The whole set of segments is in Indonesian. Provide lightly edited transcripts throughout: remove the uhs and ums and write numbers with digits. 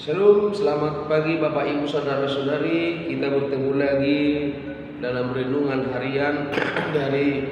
Shalom, selamat pagi Bapak Ibu Saudara-saudari. Kita bertemu lagi dalam renungan harian dari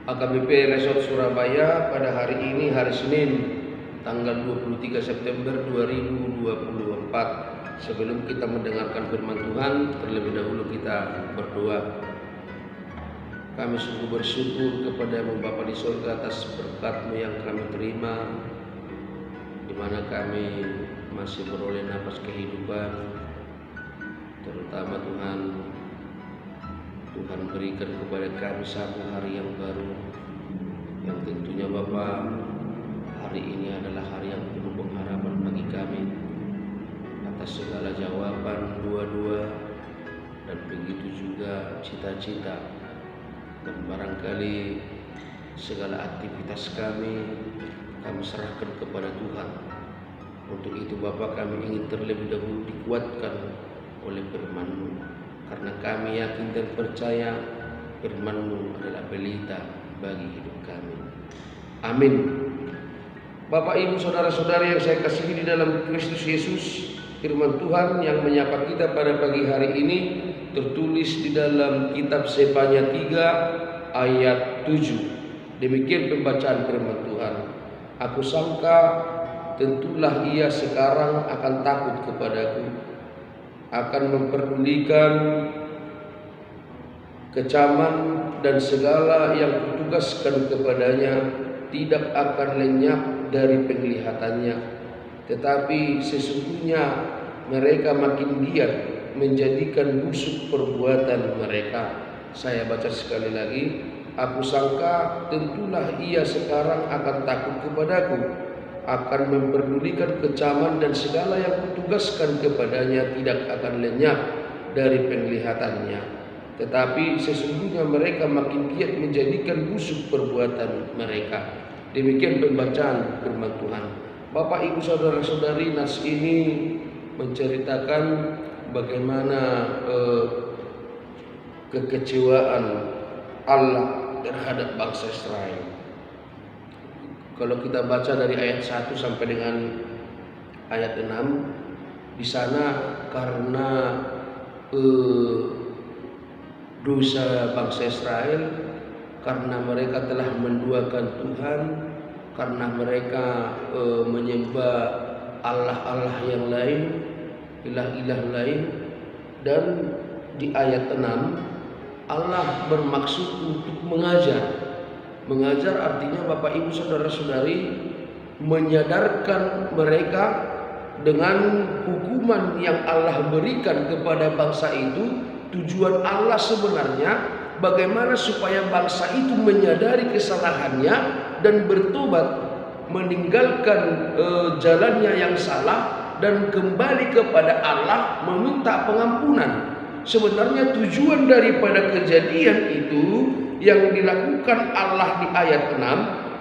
AKBP Resort Surabaya pada hari ini, hari Senin, tanggal 23 September 2024. Sebelum kita mendengarkan firman Tuhan, terlebih dahulu kita berdoa. Kami sungguh bersyukur kepada-Mu Bapa di surga atas berkat-Mu yang kami terima, di mana kami masih beroleh nafas kehidupan, terutama Tuhan berikan kepada kami satu hari yang baru, yang tentunya Bapa, hari ini adalah hari yang penuh pengharapan bagi kami atas segala jawaban doa-doa dan begitu juga cita-cita, dan barangkali segala aktivitas kami serahkan kepada Tuhan. Untuk itu Bapa, kami ingin terlebih dahulu dikuatkan oleh firman-Mu, karena kami yakin dan percaya firman-Mu adalah pelita bagi hidup kami. Amin. Bapak Ibu Saudara-saudari yang saya kasihi di dalam Kristus Yesus, firman Tuhan yang menyapa kita pada pagi hari ini tertulis di dalam kitab Sefanya 3 ayat 7. Demikian pembacaan firman Tuhan. Aku sangka tentulah ia sekarang akan takut kepadaku, akan memperdulikan kecaman dan segala yang kutugaskan kepadanya tidak akan lenyap dari penglihatannya. Tetapi sesungguhnya mereka makin giat menjadikan busuk perbuatan mereka. Saya baca sekali lagi. Aku sangka tentulah ia sekarang akan takut kepadaku, akan memperdulikan kecaman dan segala yang kutugaskan kepadanya tidak akan lenyap dari penglihatannya. Tetapi sesungguhnya mereka makin giat menjadikan busuk perbuatan mereka. Demikian pembacaan firman Tuhan. Bapak Ibu Saudara-saudari, nas ini menceritakan bagaimana kekecewaan Allah terhadap bangsa Israel. Kalau kita baca dari ayat 1 sampai dengan ayat 6, di sana karena dosa bangsa Israel, karena mereka telah menduakan Tuhan, karena mereka menyembah Allah-Allah yang lain, ilah-ilah lain. Dan di ayat 6 Allah bermaksud untuk mengajar. Mengajar artinya Bapak Ibu Saudara-saudari menyadarkan mereka dengan hukuman yang Allah berikan kepada bangsa itu. Tujuan Allah sebenarnya bagaimana supaya bangsa itu menyadari kesalahannya dan bertobat, meninggalkan jalannya yang salah dan kembali kepada Allah meminta pengampunan. Sebenarnya tujuan daripada kejadian itu yang dilakukan Allah di ayat 6,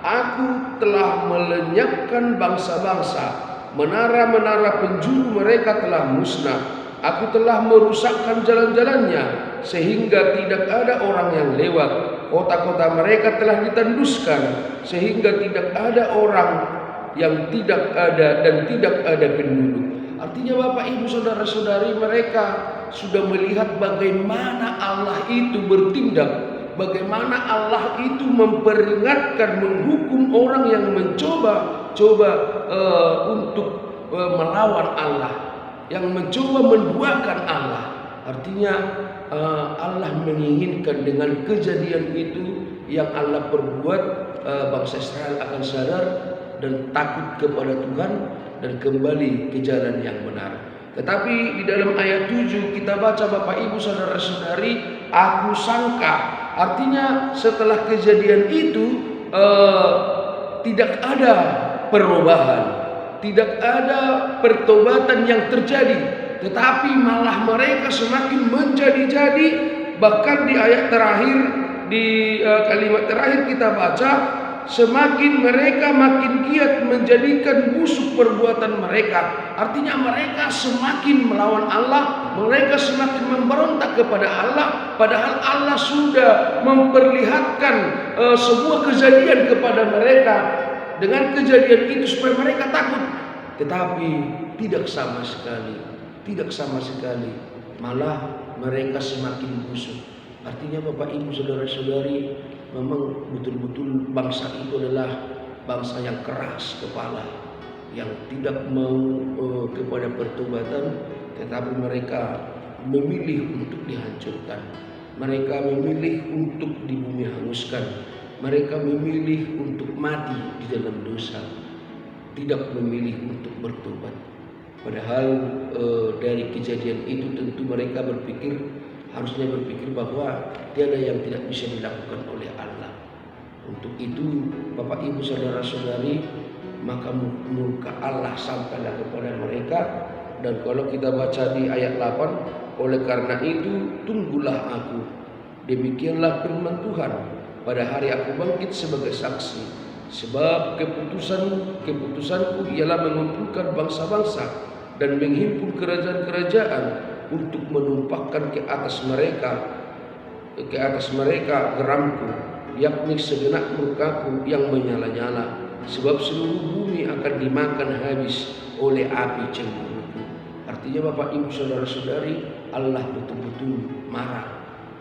aku telah melenyapkan bangsa-bangsa, menara-menara penjuru mereka telah musnah, aku telah merusakkan jalan-jalannya sehingga tidak ada orang yang lewat, kota-kota mereka telah ditanduskan sehingga tidak ada orang yang tidak ada dan tidak ada penduduk. Artinya Bapak Ibu Saudara-saudari, mereka sudah melihat bagaimana Allah itu bertindak, bagaimana Allah itu memperingatkan, menghukum orang yang mencoba untuk melawan Allah, yang mencoba menduakan Allah. Artinya Allah menginginkan dengan kejadian itu yang Allah perbuat, bangsa Israel akan sadar dan takut kepada Tuhan dan kembali ke jalan yang benar. Tetapi di dalam ayat 7 kita baca Bapak Ibu Saudara-saudari, aku sangka, artinya setelah kejadian itu tidak ada perubahan, tidak ada pertobatan yang terjadi, tetapi malah mereka semakin menjadi-jadi. Bahkan di ayat terakhir, di kalimat terakhir kita baca, semakin mereka makin giat menjadikan busuk perbuatan mereka. Artinya mereka semakin melawan Allah, mereka semakin memberontak kepada Allah, padahal Allah sudah memperlihatkan sebuah kejadian kepada mereka. Dengan kejadian itu supaya mereka takut. tetapi tidak sama sekali, malah mereka semakin busuk. Artinya Bapak Ibu saudara-saudari, memang betul-betul bangsa itu adalah bangsa yang keras kepala, yang tidak mau kepada pertobatan, tetapi mereka memilih untuk dihancurkan. Mereka memilih untuk di bumi hanguskan. Mereka memilih untuk mati di dalam dosa, tidak memilih untuk bertobat. Padahal dari kejadian itu tentu mereka harusnya berpikir bahwa tiada yang tidak bisa dilakukan oleh Allah. Untuk itu Bapak Ibu saudara-saudari, maka murka Allah sampailah kepada mereka. Dan kalau kita baca di ayat 8, oleh karena itu tunggulah aku, demikianlah firman Tuhan, pada hari aku bangkit sebagai saksi, sebab keputusanku ialah mengumpulkan bangsa-bangsa dan menghimpun kerajaan-kerajaan untuk menumpahkan ke atas mereka geramku, yakni segenap murkaku yang menyala-nyala, sebab seluruh bumi akan dimakan habis oleh api cemburuku. Artinya Bapak Ibu saudara-saudari, Allah betul-betul marah.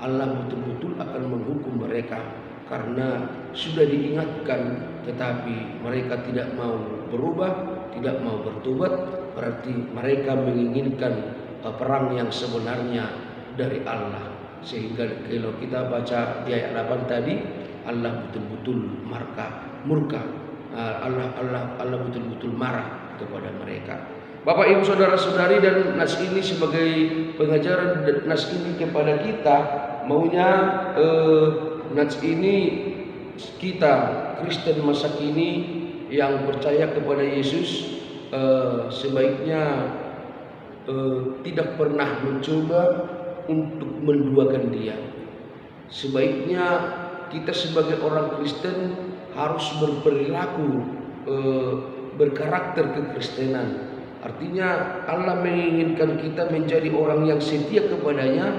Allah betul-betul akan menghukum mereka karena sudah diingatkan tetapi mereka tidak mau berubah, tidak mau bertobat. Berarti mereka menginginkan perang yang sebenarnya dari Allah. Sehingga kalau kita baca di ayat 8 tadi, Allah betul-betul murka. Allah betul-betul marah kepada mereka. Bapak Ibu saudara-saudari, dan nas ini sebagai pengajaran nas ini kepada kita, maunya nas ini kita Kristen masa kini yang percaya kepada Yesus sebaiknya tidak pernah mencoba untuk menduakan Dia. Sebaiknya kita sebagai orang Kristen harus berperilaku berkarakter kekristenan. Artinya Allah menginginkan kita menjadi orang yang setia kepadanya,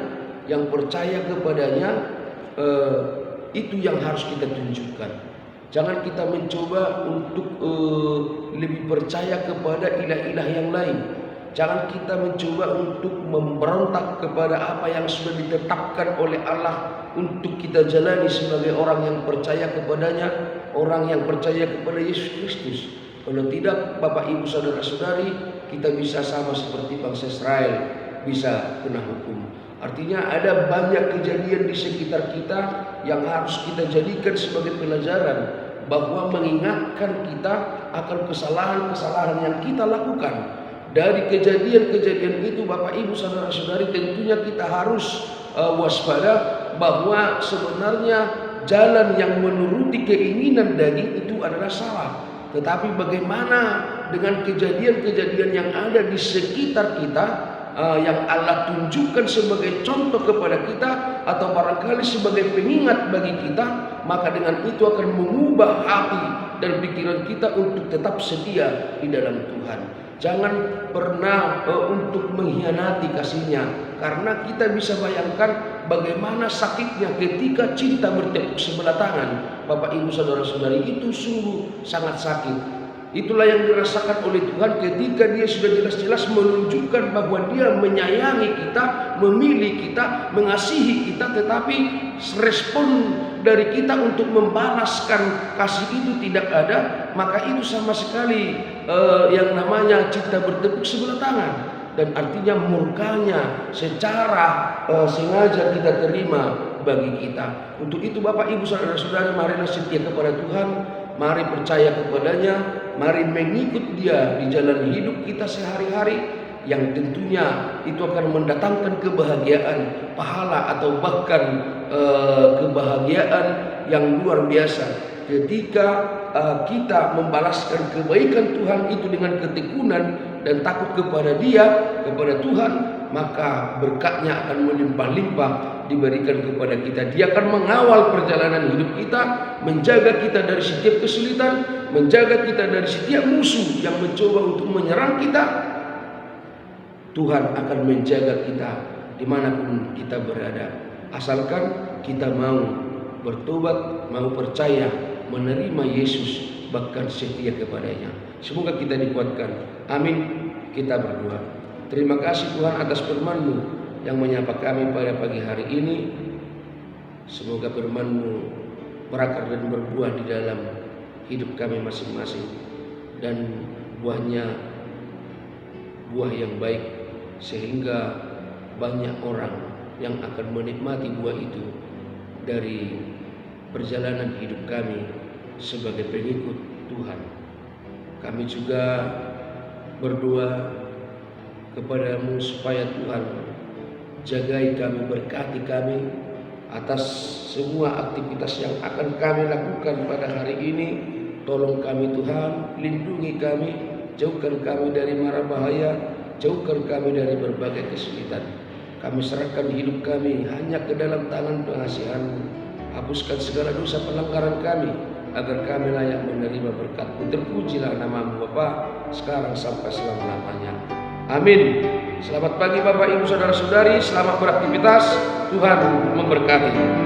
yang percaya kepadanya. Itu yang harus kita tunjukkan. Jangan kita mencoba untuk lebih percaya kepada ilah-ilah yang lain. Jangan kita mencoba untuk memberontak kepada apa yang sudah ditetapkan oleh Allah untuk kita jalani sebagai orang yang percaya kepadanya, orang yang percaya kepada Yesus Kristus. Kalau tidak, Bapak Ibu saudara-saudari, kita bisa sama seperti bangsa Israel, bisa kena hukum. Artinya ada banyak kejadian di sekitar kita yang harus kita jadikan sebagai pelajaran, bahwa mengingatkan kita akan kesalahan-kesalahan yang kita lakukan. Dari kejadian-kejadian itu Bapak Ibu saudara-saudari, tentunya kita harus waspada bahwa sebenarnya jalan yang menuruti keinginan daging itu adalah salah. Tetapi bagaimana dengan kejadian-kejadian yang ada di sekitar kita, yang Allah tunjukkan sebagai contoh kepada kita, atau barangkali sebagai pengingat bagi kita, maka dengan itu akan mengubah hati dan pikiran kita untuk tetap setia di dalam Tuhan. Jangan pernah untuk mengkhianati kasihnya, karena kita bisa bayangkan bagaimana sakitnya ketika cinta bertepuk sebelah tangan. Bapak Ibu saudara-saudari, itu sungguh sangat sakit. Itulah yang dirasakan oleh Tuhan ketika Dia sudah jelas-jelas menunjukkan bahwa Dia menyayangi kita, memilih kita, mengasihi kita, tetapi respon dari kita untuk membalaskan kasih itu tidak ada. Maka itu sama sekali yang namanya cinta bertepuk sebelah tangan, dan artinya murkanya secara sengaja kita terima bagi kita. Untuk itu Bapak Ibu saudara-saudara, marilah setia kepada Tuhan, mari percaya kepadanya, mari mengikut Dia di jalan hidup kita sehari-hari, yang tentunya itu akan mendatangkan kebahagiaan, pahala, atau bahkan kebahagiaan yang luar biasa. Ketika kita membalaskan kebaikan Tuhan itu dengan ketekunan dan takut kepada Dia, kepada Tuhan, maka berkatnya akan melimpah-limpah diberikan kepada kita. Dia akan mengawal perjalanan hidup kita, menjaga kita dari setiap kesulitan, menjaga kita dari setiap musuh yang mencoba untuk menyerang kita. Tuhan akan menjaga kita dimanapun kita berada, asalkan kita mau bertobat, mau percaya, menerima Yesus bahkan setia kepadanya. Semoga kita dikuatkan. Amin. Kita berdoa. Terima kasih Tuhan atas firman-Mu yang menyapa kami pada pagi hari ini. Semoga firman-Mu berakar dan berbuah di dalam hidup kami masing-masing, dan buahnya buah yang baik, sehingga banyak orang yang akan menikmati buah itu dari perjalanan hidup kami sebagai pengikut Tuhan. Kami juga berdoa kepada-Mu supaya Tuhan jagai kami, berkati kami atas semua aktivitas yang akan kami lakukan pada hari ini. Tolong kami Tuhan, lindungi kami, jauhkan kami dari mara bahaya, jauhkan kami dari berbagai kesulitan. Kami serahkan hidup kami hanya ke dalam tangan pengasihan-Mu. Hapuskan segala dosa pelanggaran kami, agar kami layak menerima berkat-Mu. Terpujilah nama-Mu Bapa, sekarang sampai selama-lamanya. Amin. Selamat pagi Bapak Ibu Saudara-saudari, selamat beraktivitas. Tuhan memberkati.